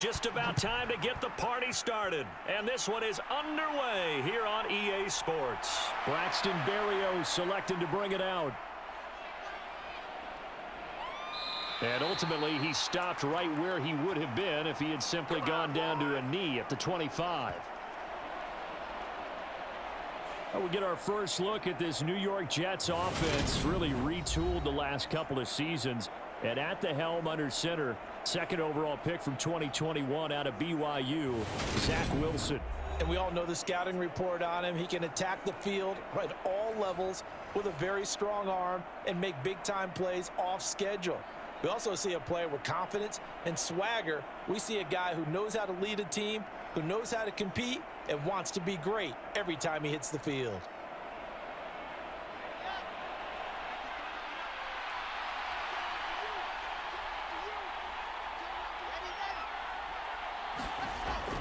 Just about time to get the party started. And this one is underway here on EA Sports. Braxton Berrios selected to bring it out. And ultimately, he stopped right where he would have been if he had simply gone down to a knee at the 25. We get our first look at this New York Jets offense, really retooled the last couple of seasons. And at the helm under center, second overall pick from 2021 out of BYU, Zach Wilson. And we all know the scouting report on him. He can attack the field at all levels with a very strong arm and make big-time plays off schedule. We also see a player with confidence and swagger. We see a guy who knows how to lead a team, who knows how to compete, and wants to be great every time he hits the field.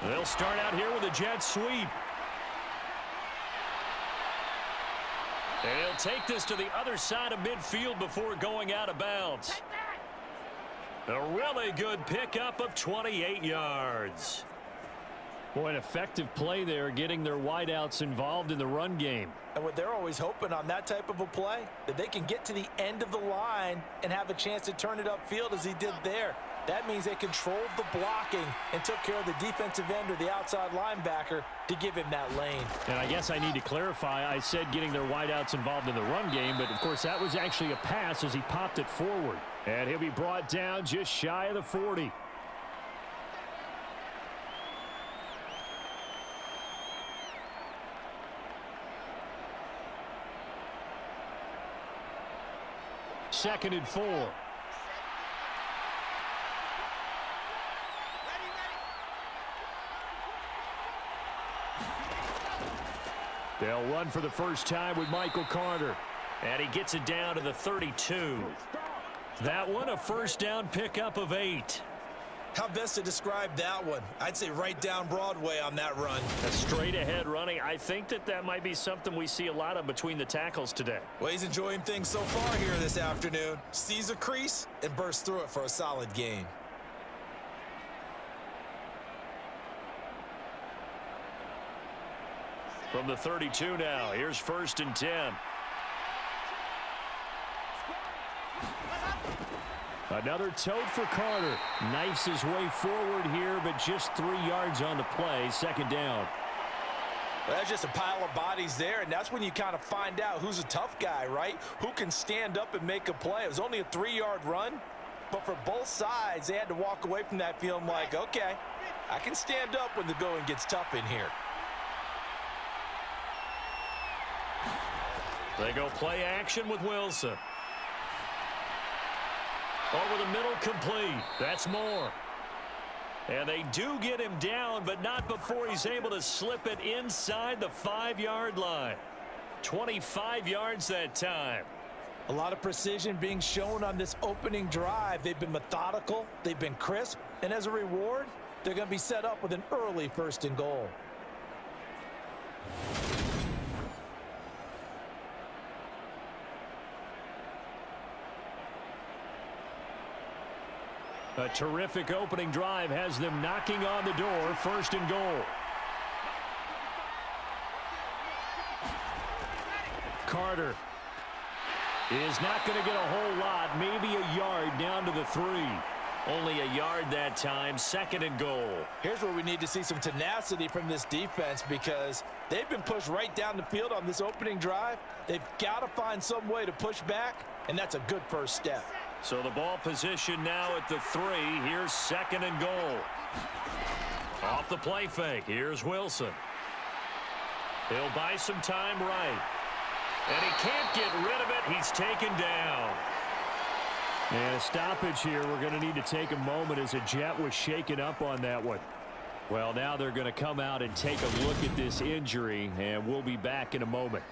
They'll start out here with a jet sweep. And he'll take this to the other side of midfield before going out of bounds. A really good pickup of 28 yards. Boy, an effective play there, getting their wideouts involved in the run game. And what they're always hoping on that type of a play, that they can get to the end of the line and have a chance to turn it upfield as he did there. That means they controlled the blocking and took care of the defensive end or the outside linebacker to give him that lane. And I guess I need to clarify, I said getting their wideouts involved in the run game, but of course that was actually a pass as he popped it forward. And he'll be brought down just shy of the 40. Second and 4. They'll run for the first time with Michael Carter. And he gets it down to the 32. That one, a first down pickup of 8. How best to describe that one? I'd say right down Broadway on that run. A straight ahead running. I think that might be something we see a lot of between the tackles today. Well, he's enjoying things so far here this afternoon. Sees a crease and bursts through it for a solid gain. From the 32 now, here's first and 10. Another tote for Carter. Knifes his way forward here, but just 3 yards on the play. Second down. Well, that's just a pile of bodies there, and that's when you kind of find out who's a tough guy, right? Who can stand up and make a play. It was only a 3-yard run, but for both sides, they had to walk away from that feeling like, okay, I can stand up when the going gets tough in here. They go play action with Wilson. Over the middle, complete. That's more. And they do get him down, but not before he's able to slip it inside the 5-yard line. 25 yards that time. A lot of precision being shown on this opening drive. They've been methodical, they've been crisp, and as a reward, they're going to be set up with an early first and goal. A terrific opening drive has them knocking on the door. First and goal. Carter is not going to get a whole lot. Maybe a yard down to the 3. Only a yard that time. Second and goal. Here's where we need to see some tenacity from this defense because they've been pushed right down the field on this opening drive. They've got to find some way to push back, and that's a good first step. So the ball position now at the 3. Here's second and goal. Off the play fake. Here's Wilson. He'll buy some time right. And he can't get rid of it. He's taken down. And a stoppage here. We're going to need to take a moment as a Jet was shaken up on that one. Well, now they're going to come out and take a look at this injury, and we'll be back in a moment.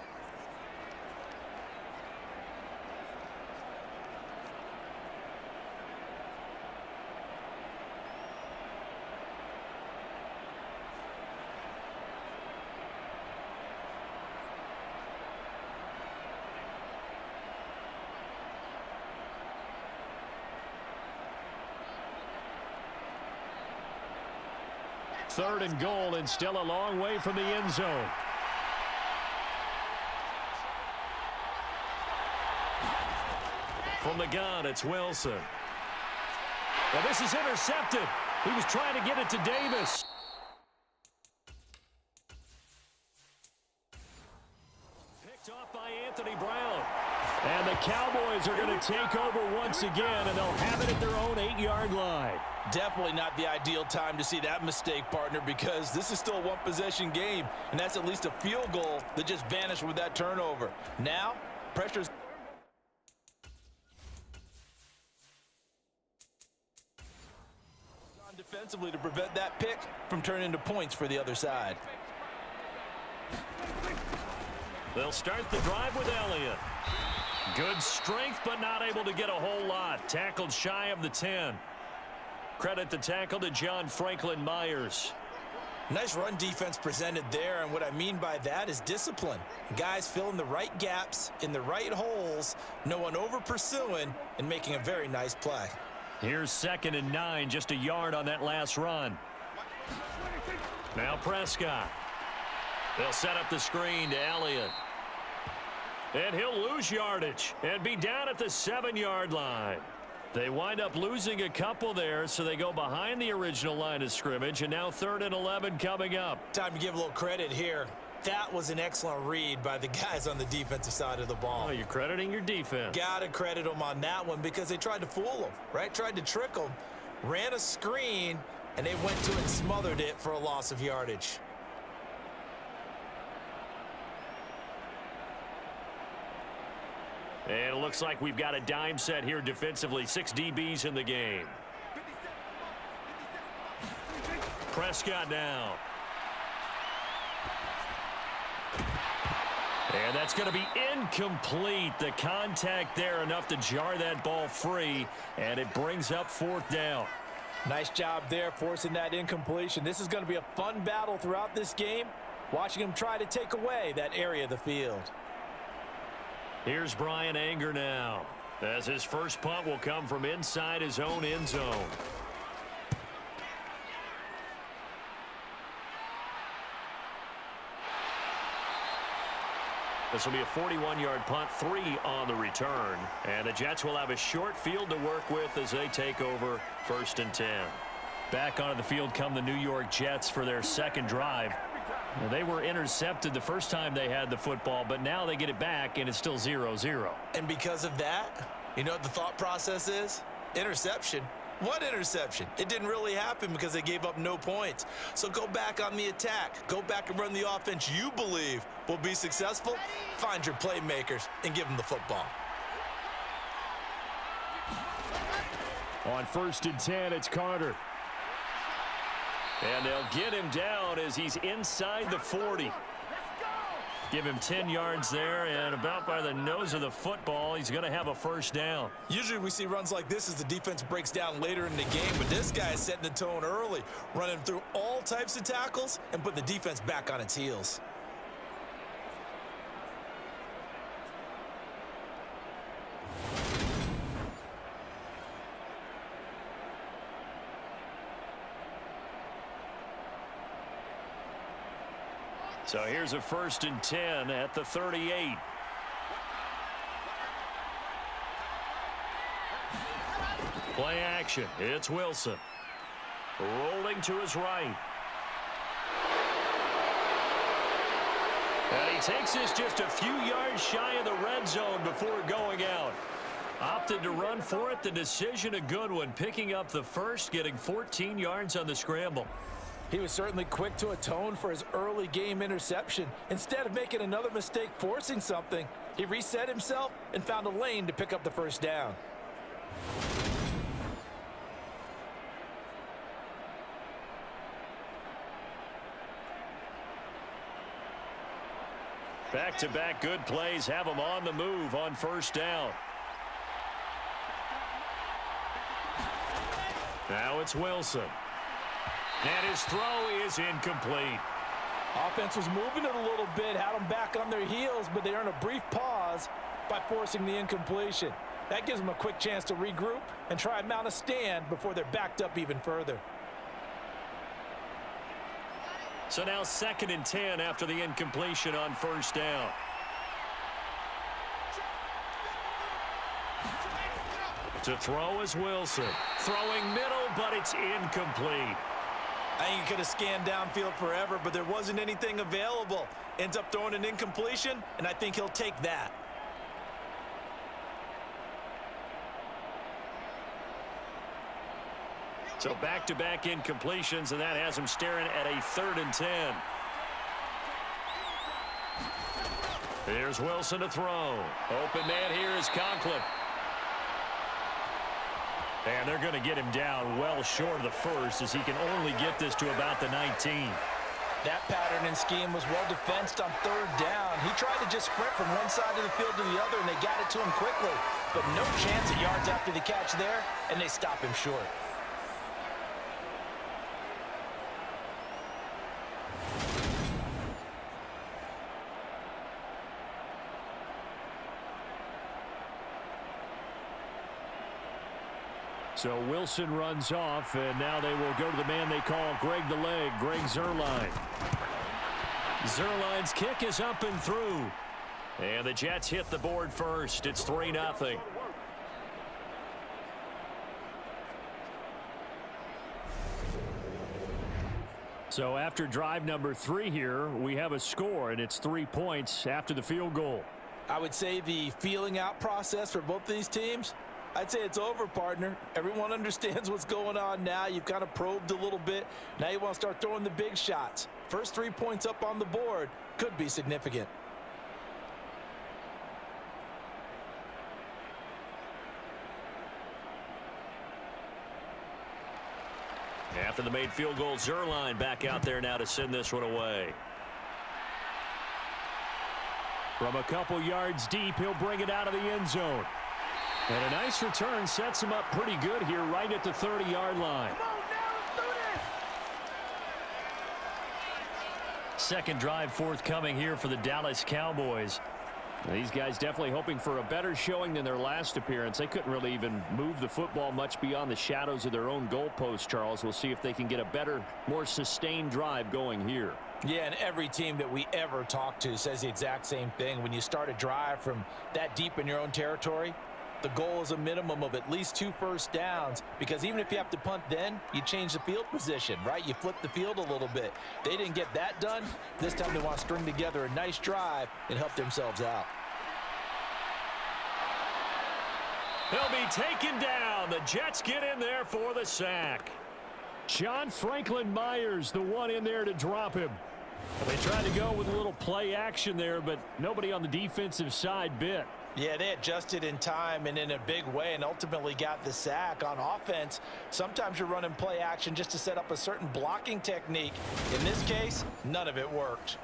3rd and goal and still a long way from the end zone. From the gun, it's Wilson. Well, this is intercepted. He was trying to get it to Davis. Picked off by Anthony Brown. And the Cowboys are going to take over once again, and they'll have it at their own 8-yard line. Definitely not the ideal time to see that mistake, partner, because this is still a one-possession game, and that's at least a field goal that just vanished with that turnover. Now, pressure's on defensively to prevent that pick from turning into points for the other side. They'll start the drive with Elliott. Good strength, but not able to get a whole lot. Tackled shy of the 10. Credit the tackle to John Franklin Myers. Nice run defense presented there, and what I mean by that is discipline. Guys filling the right gaps in the right holes, no one over pursuing, and making a very nice play. Here's 2nd and 9, just a yard on that last run. Now Prescott. They'll set up the screen to Elliott. And he'll lose yardage and be down at the 7-yard line. They wind up losing a couple there, so they go behind the original line of scrimmage, and now 3rd and 11 coming up. Time to give a little credit here. That was an excellent read by the guys on the defensive side of the ball. Oh, you're crediting your defense. Gotta credit them on that one because they tried to fool them, right? Tried to trick them, ran a screen, and they went to it and smothered it for a loss of yardage. And it looks like we've got a dime set here defensively. 6 DBs in the game. Prescott now. And that's going to be incomplete. The contact there enough to jar that ball free, and it brings up 4th down. Nice job there forcing that incompletion. This is going to be a fun battle throughout this game, watching him try to take away that area of the field. Here's Brian Anger now, as his first punt will come from inside his own end zone. This will be a 41-yard punt, 3 on the return. And the Jets will have a short field to work with as they take over 1st and 10. Back onto the field come the New York Jets for their 2nd drive. They were intercepted the first time they had the football, but now they get it back, and it's still 0-0. And because of that, you know what the thought process is? Interception. What interception? It didn't really happen because they gave up no points. So go back on the attack. Go back and run the offense you believe will be successful. Find your playmakers and give them the football. On 1st and 10, it's Carter. And they'll get him down as he's inside the 40. Give him 10 yards there, and about by the nose of the football, he's going to have a 1st down. Usually we see runs like this as the defense breaks down later in the game, but this guy is setting the tone early, running through all types of tackles and put the defense back on its heels. So here's a 1st and 10 at the 38. Play action. It's Wilson. Rolling to his right. And he takes this just a few yards shy of the red zone before going out. Opted to run for it. The decision a good one. Picking up the 1st, getting 14 yards on the scramble. He was certainly quick to atone for his early game interception. Instead of making another mistake forcing something, he reset himself and found a lane to pick up the 1st down. Back-to-back good plays have him on the move on 1st down. Now it's Wilson. And his throw is incomplete. Offense was moving it a little bit, had them back on their heels, but they earned a brief pause by forcing the incompletion. That gives them a quick chance to regroup and try and mount a stand before they're backed up even further. So now 2nd and 10 after the incompletion on first down. To throw is Wilson. Throwing middle, but it's incomplete. I think he could have scanned downfield forever, but there wasn't anything available. Ends up throwing an incompletion, and I think he'll take that. So back-to-back incompletions, and that has him staring at a 3rd and 10. Here's Wilson to throw. Open man here is Conklin. And they're going to get him down well short of the first, as he can only get this to about the 19. That pattern and scheme was well defensed on 3rd down. He tried to just sprint from one side of the field to the other, and they got it to him quickly. But no chance at yards after the catch there, and they stop him short. So Wilson runs off, and now they will go to the man they call Greg the Leg, Greg Zuerlein. Zuerlein's kick is up and through. And the Jets hit the board first. It's 3-0. So after drive number 3 here, we have a score, and it's 3 points after the field goal. I would say the feeling out process for both these teams, I'd say it's over, partner. Everyone understands what's going on now. You've kind of probed a little bit. Now you want to start throwing the big shots. First 3 points up on the board could be significant. After the made field goal, Zuerlein back out there now to send this one away. From a couple yards deep, he'll bring it out of the end zone. And a nice return sets him up pretty good here right at the 30-yard line. Second drive forthcoming here for the Dallas Cowboys. These guys definitely hoping for a better showing than their last appearance. They couldn't really even move the football much beyond the shadows of their own goalpost, Charles. We'll see if they can get a better, more sustained drive going here. Yeah, and every team that we ever talk to says the exact same thing. When you start a drive from that deep in your own territory, the goal is a minimum of at least 2 first downs, because even if you have to punt then, you change the field position, right? You flip the field a little bit. They didn't get that done. This time they want to string together a nice drive and help themselves out. He'll be taken down. The Jets get in there for the sack. John Franklin Myers, the one in there to drop him. They tried to go with a little play action there, but nobody on the defensive side bit. Yeah, they adjusted in time and in a big way and ultimately got the sack. On offense, sometimes you're running play action just to set up a certain blocking technique. In this case, none of it worked.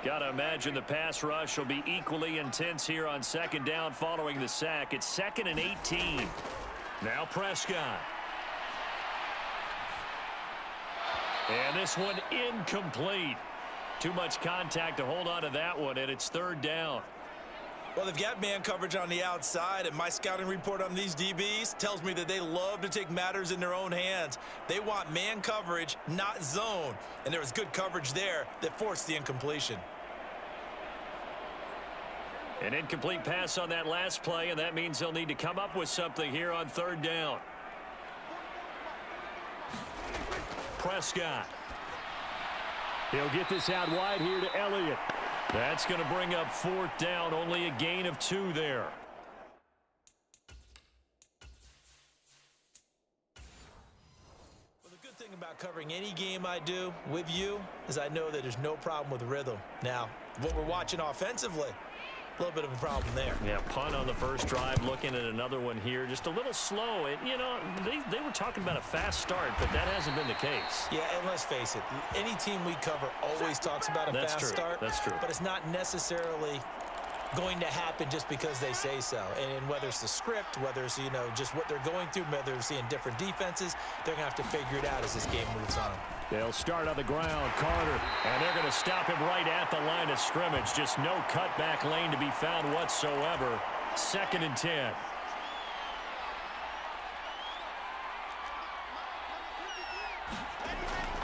Got to imagine the pass rush will be equally intense here on 2nd down following the sack. It's 2nd and 18. Now Prescott. And this one incomplete. Too much contact to hold on to that one, and it's 3rd down. Well, they've got man coverage on the outside, and my scouting report on these DBs tells me that they love to take matters in their own hands. They want man coverage, not zone. And there was good coverage there that forced the incompletion. An incomplete pass on that last play, and that means they'll need to come up with something here on 3rd down. Prescott. He'll get this out wide here to Elliott. That's going to bring up 4th down, only a gain of 2 there. Well, the good thing about covering any game I do with you is I know that there's no problem with rhythm. Now, what we're watching offensively, a little bit of a problem there. Yeah, punt on the first drive, looking at another one here. Just a little slow. And, you know, they were talking about a fast start, but that hasn't been the case. Yeah, and let's face it, any team we cover always talks about a fast start. That's true. But it's not necessarily going to happen just because they say so. And whether it's the script, whether it's, you know, just what they're going through, whether they're seeing different defenses, they're going to have to figure it out as this game moves on. They'll start on the ground. Carter. And they're going to stop him right at the line of scrimmage. Just no cutback lane to be found whatsoever. 2nd and 10.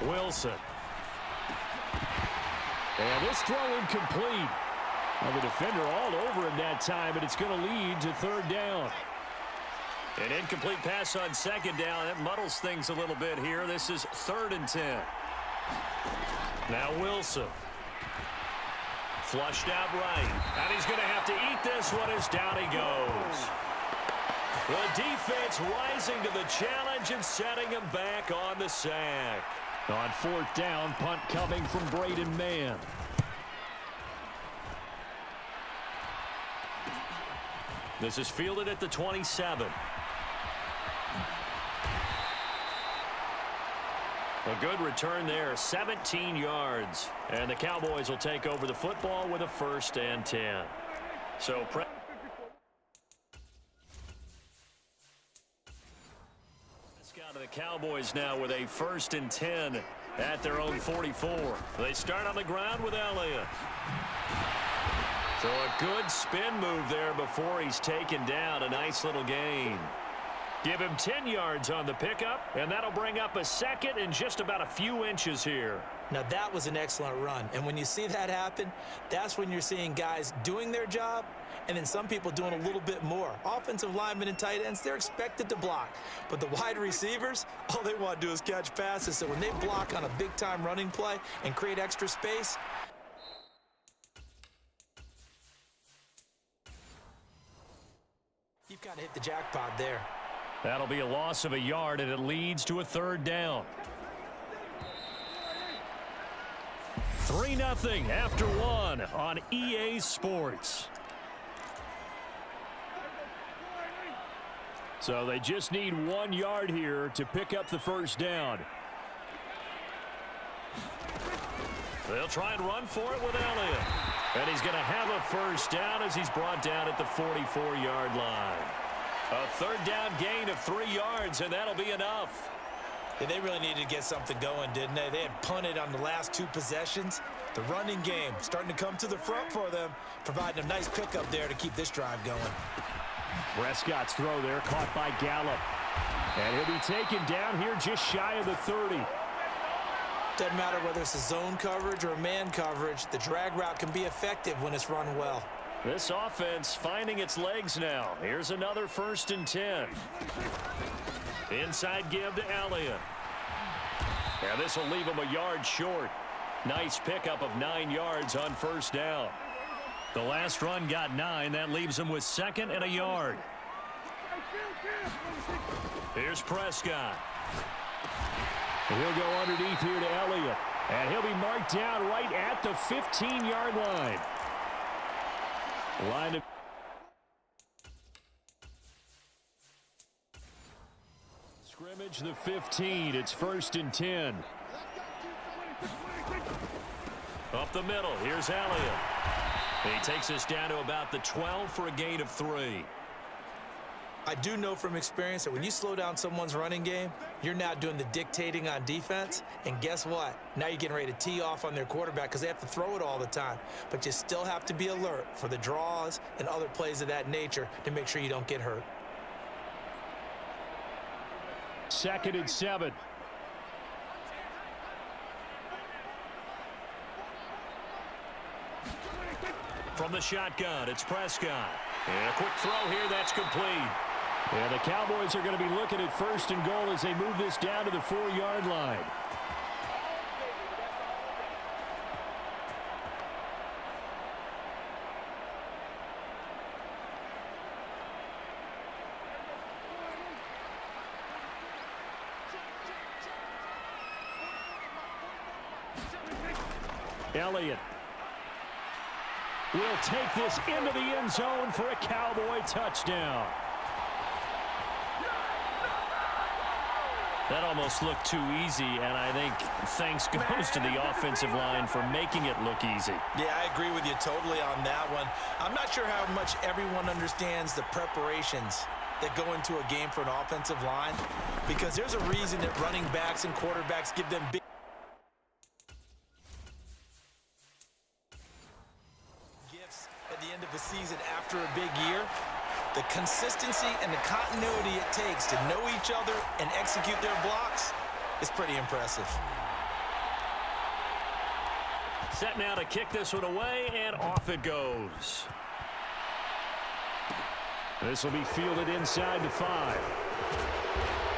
Wilson. And this throw incomplete. Well, the defender all over him that time, but it's going to lead to 3rd down. An incomplete pass on 2nd down. That muddles things a little bit here. This is 3rd and 10. Now Wilson. Flushed out right. And he's going to have to eat this one as down he goes. The defense rising to the challenge and setting him back on the sack. On 4th down, punt coming from Braden Mann. This is fielded at the 27. A good return there, 17 yards. And the Cowboys will take over the football with a 1st and 10. So let's go to the Cowboys now with a 1st and 10 at their own 44. They start on the ground with Elliott. So a good spin move there before he's taken down. A nice little gain. Give him 10 yards on the pickup, and that'll bring up a 2nd and just about a few inches here. Now, that was an excellent run. And when you see that happen, that's when you're seeing guys doing their job and then some people doing a little bit more. Offensive linemen and tight ends, they're expected to block. But the wide receivers, all they want to do is catch passes. So when they block on a big-time running play and create extra space, you've got to hit the jackpot there. That'll be a loss of a yard, and it leads to a 3rd down. 3-0 after 1 on EA Sports. So they just need 1 yard here to pick up the 1st down. They'll try and run for it with Elliott. And he's going to have a 1st down as he's brought down at the 44-yard line. A 3rd down gain of 3 yards, and that'll be enough. Yeah, they really needed to get something going, didn't they? They had punted on the last 2 possessions. The running game starting to come to the front for them, providing a nice pickup there to keep this drive going. Prescott's throw there caught by Gallup. And he'll be taken down here just shy of the 30. Doesn't matter whether it's a zone coverage or a man coverage, the drag route can be effective when it's run well. This offense finding its legs now. Here's another 1st and 10. Inside give to Elliott. And this will leave him a yard short. Nice pickup of 9 yards on 1st down. The last run got 9. That leaves him with 2nd and a yard. Here's Prescott. He'll go underneath here to Elliott. And he'll be marked down right at the 15-yard line. Line of scrimmage, the 15. It's 1st and 10. Up the middle. Here's Elliott. He takes us down to about the 12 for a gain of 3. I do know from experience that when you slow down someone's running game, you're now doing the dictating on defense. And guess what? Now you're getting ready to tee off on their quarterback because they have to throw it all the time. But you still have to be alert for the draws and other plays of that nature to make sure you don't get hurt. 2nd and 7. From the shotgun, it's Prescott. And a quick throw here, that's complete. Yeah, the Cowboys are going to be looking at 1st and goal as they move this down to the 4-yard line. Elliott will take this into the end zone for a Cowboy touchdown. That almost looked too easy, and I think thanks goes to the offensive line for making it look easy. Yeah, I agree with you totally on that one. I'm not sure how much everyone understands the preparations that go into a game for an offensive line, because there's a reason that running backs and quarterbacks give them big gifts at the end of the season after a big year, the consistency and the continuity it takes to know each other and execute their blocks is pretty impressive. Set now to kick this one away, and off it goes. This will be fielded inside the 5.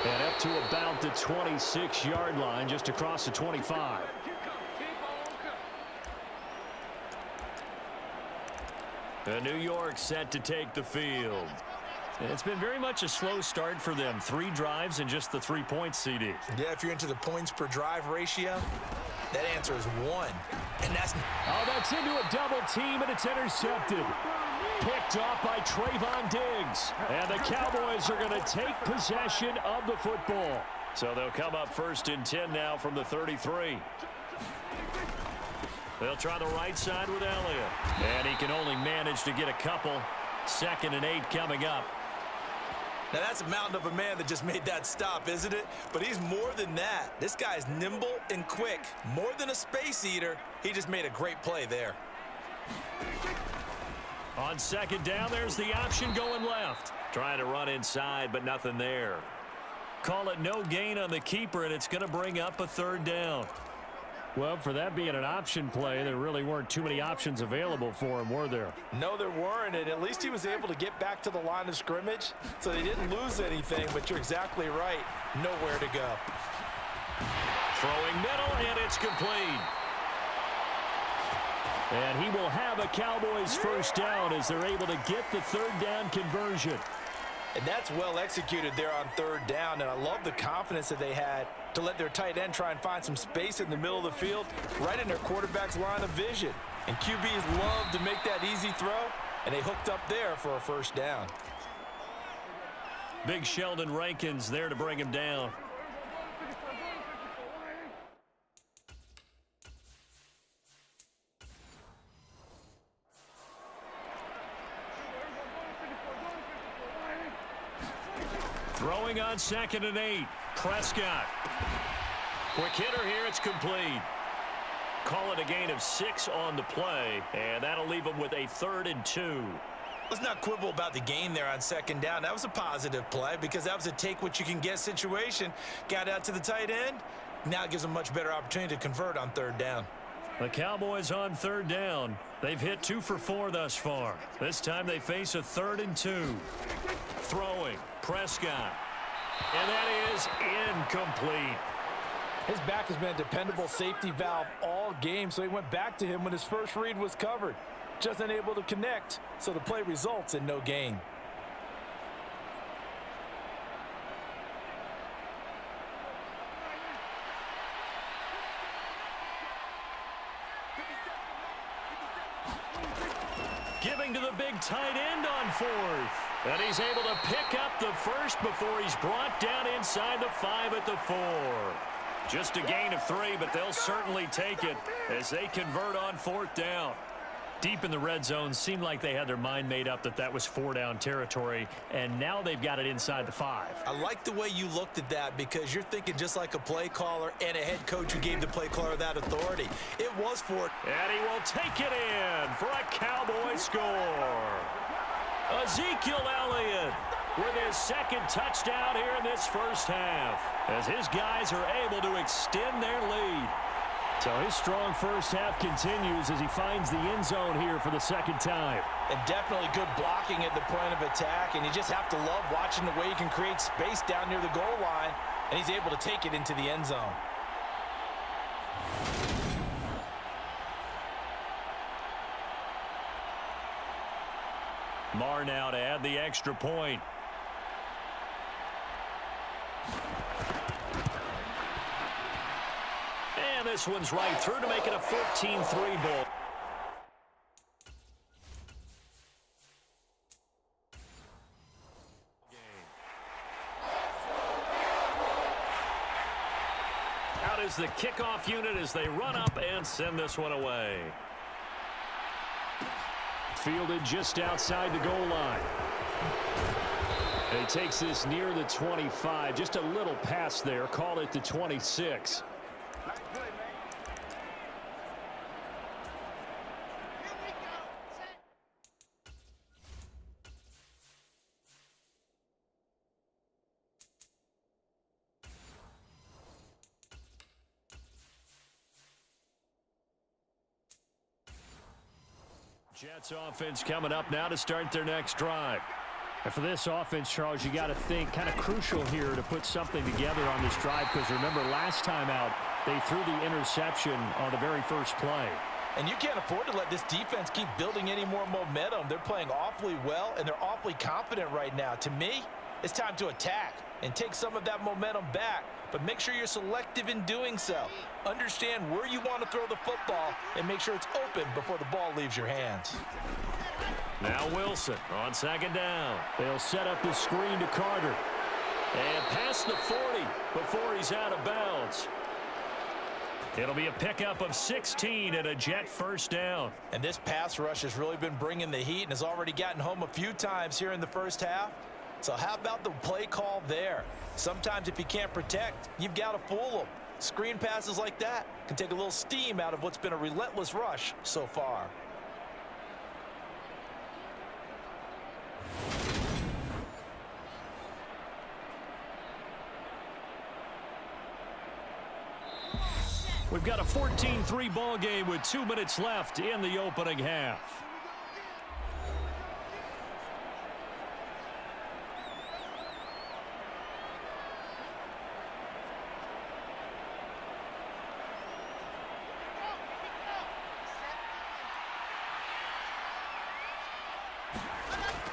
And up to about the 26-yard line, just across the 25. The New York set to take the field. It's been very much a slow start for them. 3 drives and just the 3 points, CD. Yeah, if you're into the points per drive ratio, that answer is 1. And that's into a double team, and it's intercepted. Picked off by Trayvon Diggs. And the Cowboys are going to take possession of the football. So they'll come up 1st and 10 now from the 33. They'll try the right side with Elliott. And he can only manage to get a couple. 2nd and 8 coming up. Now, that's a mountain of a man that just made that stop, isn't it? But he's more than that. This guy's nimble and quick. More than a space eater. He just made a great play there. On 2nd down, there's the option going left. Trying to run inside, but nothing there. Call it no gain on the keeper, and it's going to bring up a 3rd down. Well, for that being an option play, there really weren't too many options available for him, were there? No, there weren't, and at least he was able to get back to the line of scrimmage, so they didn't lose anything, but you're exactly right. Nowhere to go. Throwing middle, and it's complete. And he will have a Cowboys 1st down as they're able to get the 3rd down conversion. And that's well executed there on 3rd down, and I love the confidence that they had to let their tight end try and find some space in the middle of the field, right in their quarterback's line of vision. And QBs love to make that easy throw, and they hooked up there for a 1st down. Big Sheldon Rankins there to bring him down. Throwing on 2nd and 8. Prescott. Quick hitter here. It's complete. Call it a gain of 6 on the play, and that'll leave them with a 3rd and 2. Let's not quibble about the gain there on 2nd down. That was a positive play because that was a take-what-you-can-get situation. Got out to the tight end. Now it gives them a much better opportunity to convert on 3rd down. The Cowboys on 3rd down. They've hit 2 for 4 thus far. This time they face a 3rd and 2. Throwing. Prescott. And that is incomplete. His back has been a dependable safety valve all game, so he went back to him when his first read was covered. Just unable to connect, so the play results in no gain. Giving to the big tight end on 4th. And he's able to pick up the 1st before he's brought down inside the 5 at the 4. Just a gain of 3, but they'll certainly take it as they convert on 4th down. Deep in the red zone, seemed like they had their mind made up that that was 4-down territory, and now they've got it inside the 5. I like the way you looked at that because you're thinking just like a play caller and a head coach who gave the play caller that authority. It was 4. And he will take it in for a Cowboy score. Ezekiel Elliott with his 2nd touchdown here in this 1st half as his guys are able to extend their lead. So his strong 1st half continues as he finds the end zone here for the 2nd time. And definitely good blocking at the point of attack, and you just have to love watching the way he can create space down near the goal line, and he's able to take it into the end zone. Marr now to add the extra point. And this one's right through to make it a 14-3 ball. Out is the kickoff unit as they run up and send this one away. Fielded just outside the goal line. And he takes this near the 25. Just a little pass there. Call it the 26. Jets offense coming up now to start their next drive. And for this offense, Charles, you got to think kind of crucial here to put something together on this drive, because remember last time out they threw the interception on the very first play. And you can't afford to let this defense keep building any more momentum. They're playing awfully well, and they're awfully confident right now. To me, it's time to attack and take some of that momentum back, but make sure you're selective in doing so. Understand where you want to throw the football and make sure it's open before the ball leaves your hands. Now Wilson on second down. They'll set up the screen to Carter. And past the 40 before he's out of bounds. It'll be a pickup of 16 and a Jet first down. And this pass rush has really been bringing the heat and has already gotten home a few times here in the first half. So how about the play call there? Sometimes if you can't protect, you've got to fool them. Screen passes like that can take a little steam out of what's been a relentless rush so far. We've got a 14-3 ball game with 2 minutes left in the opening half.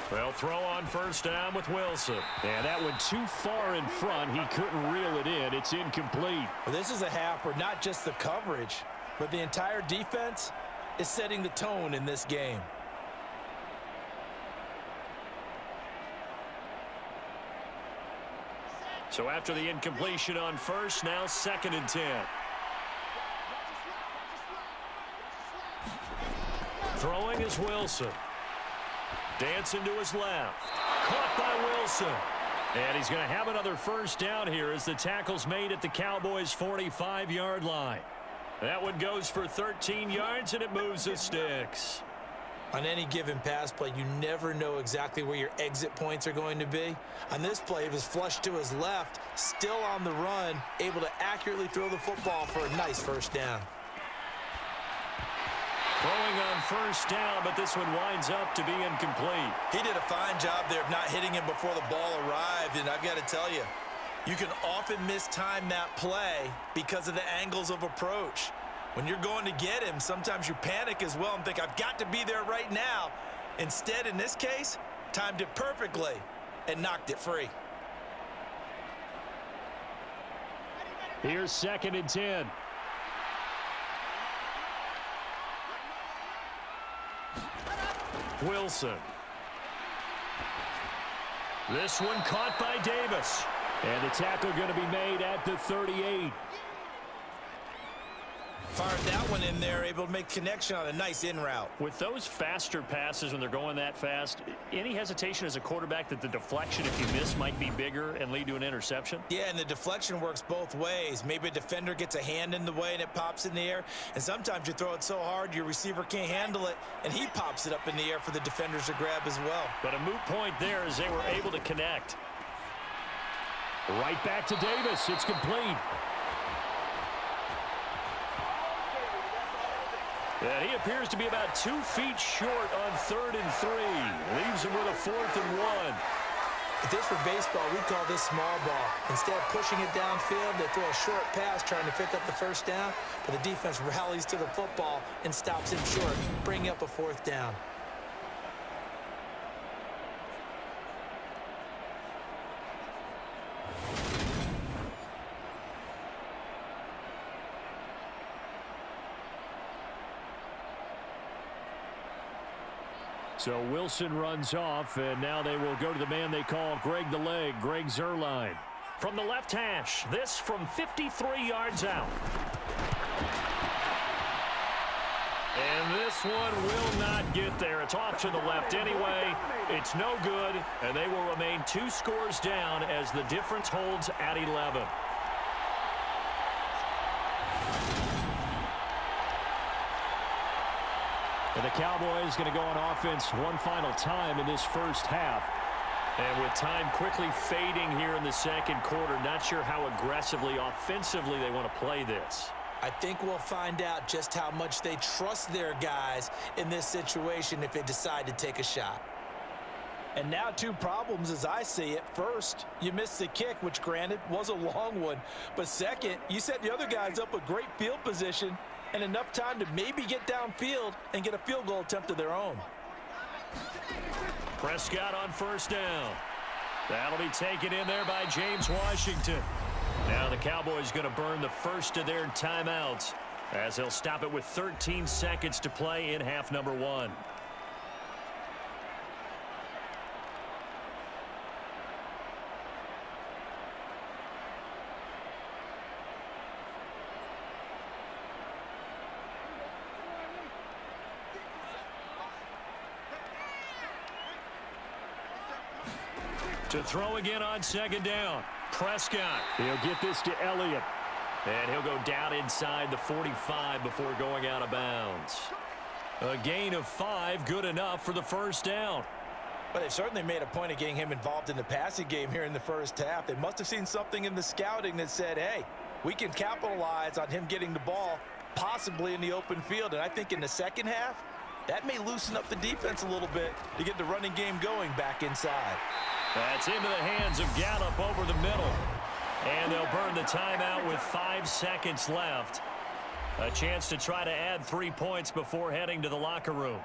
They'll throw on first down with Wilson. And that went too far in front. He couldn't reel it in. It's incomplete. Well, this is a half where not just the coverage, but the entire defense is setting the tone in this game. So after the incompletion on first, now second and 10. Throwing is Wilson. Dancing to his left. Caught by Wilson. And he's going to have another first down here as the tackle's made at the Cowboys' 45-yard line. That one goes for 13 yards, and it moves the sticks. On any given pass play, you never know exactly where your exit points are going to be. On this play, it was flushed to his left, still on the run, able to accurately throw the football for a nice first down. Throwing on first down, but this one winds up to be incomplete. He did a fine job there of not hitting him before the ball arrived, and I've got to tell you, you can often mistime that play because of the angles of approach. When you're going to get him, sometimes you panic as well and think, I've got to be there right now. Instead, in this case, timed it perfectly and knocked it free. Here's second and 10. Wilson. This one caught by Davis. And the tackle going to be made at the 38. Fired that one in there, able to make connection on a nice in route. With those faster passes when they're going that fast, any hesitation as a quarterback that the deflection, if you miss, might be bigger and lead to an interception? Yeah, and the deflection works both ways. Maybe a defender gets a hand in the way and it pops in the air. And sometimes you throw it so hard your receiver can't handle it, and he pops it up in the air for the defenders to grab as well. But a moot point there as they were able to connect. Right back to Davis. It's complete. And he appears to be about 2 feet short on 3rd and 3. Leaves him with a 4th and 1. If this were baseball, we'd call this small ball. Instead of pushing it downfield, they throw a short pass trying to pick up the first down, but the defense rallies to the football and stops him short, bringing up a 4th down. So Wilson runs off, and now they will go to the man they call Greg the Leg, Greg Zuerlein. From the left hash, this from 53 yards out. And this one will not get there. It's off to the left anyway. It's no good, and they will remain 2 scores down as the difference holds at 11. And the Cowboys going to go on offense one final time in this first half. And with time quickly fading here in the second quarter, not sure how aggressively, offensively they want to play this. I think we'll find out just how much they trust their guys in this situation if they decide to take a shot. And now two problems as I see it. First, you missed the kick, which granted was a long one. But second, you set the other guys up with great field position and enough time to maybe get downfield and get a field goal attempt of their own. Prescott on first down. That'll be taken in there by James Washington. Now the Cowboys going to burn the first of their timeouts as they'll stop it with 13 seconds to play in half number 1. To throw again on second down. Prescott. He'll get this to Elliott. And he'll go down inside the 45 before going out of bounds. A gain of 5, good enough for the first down. But they certainly made a point of getting him involved in the passing game here in the first half. They must have seen something in the scouting that said, hey, we can capitalize on him getting the ball, possibly in the open field. And I think in the second half, that may loosen up the defense a little bit to get the running game going back inside. That's into the hands of Gallup over the middle. And they'll burn the timeout with 5 seconds left. A chance to try to add 3 points before heading to the locker room.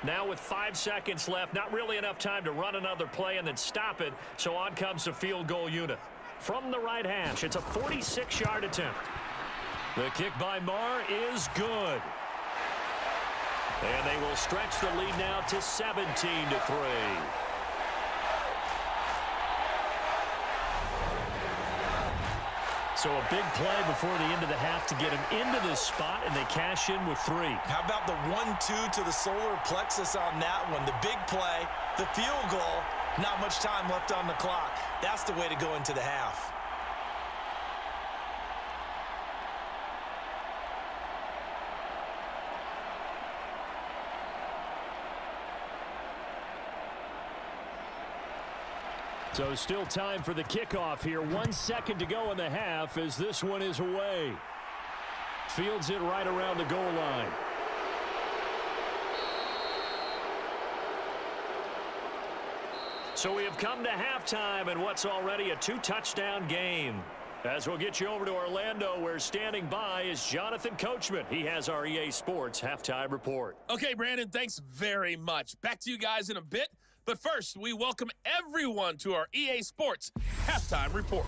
Now with 5 seconds left, not really enough time to run another play and then stop it. So on comes the field goal unit. From the right hash, it's a 46-yard attempt. The kick by Marr is good. And they will stretch the lead now to 17-3. So a big play before the end of the half to get him into this spot, and they cash in with 3. How about the 1-2 to the solar plexus on that one? The big play, the field goal, not much time left on the clock. That's the way to go into the half. So still time for the kickoff here. 1 second to go in the half as this one is away. Fields it right around the goal line. So we have come to halftime in what's already a 2-touchdown game. As we'll get you over to Orlando, where standing by is Jonathan Coachman. He has our EA Sports halftime report. Okay, Brandon, thanks very much. Back to you guys in a bit. But first, we welcome everyone to our EA Sports halftime report.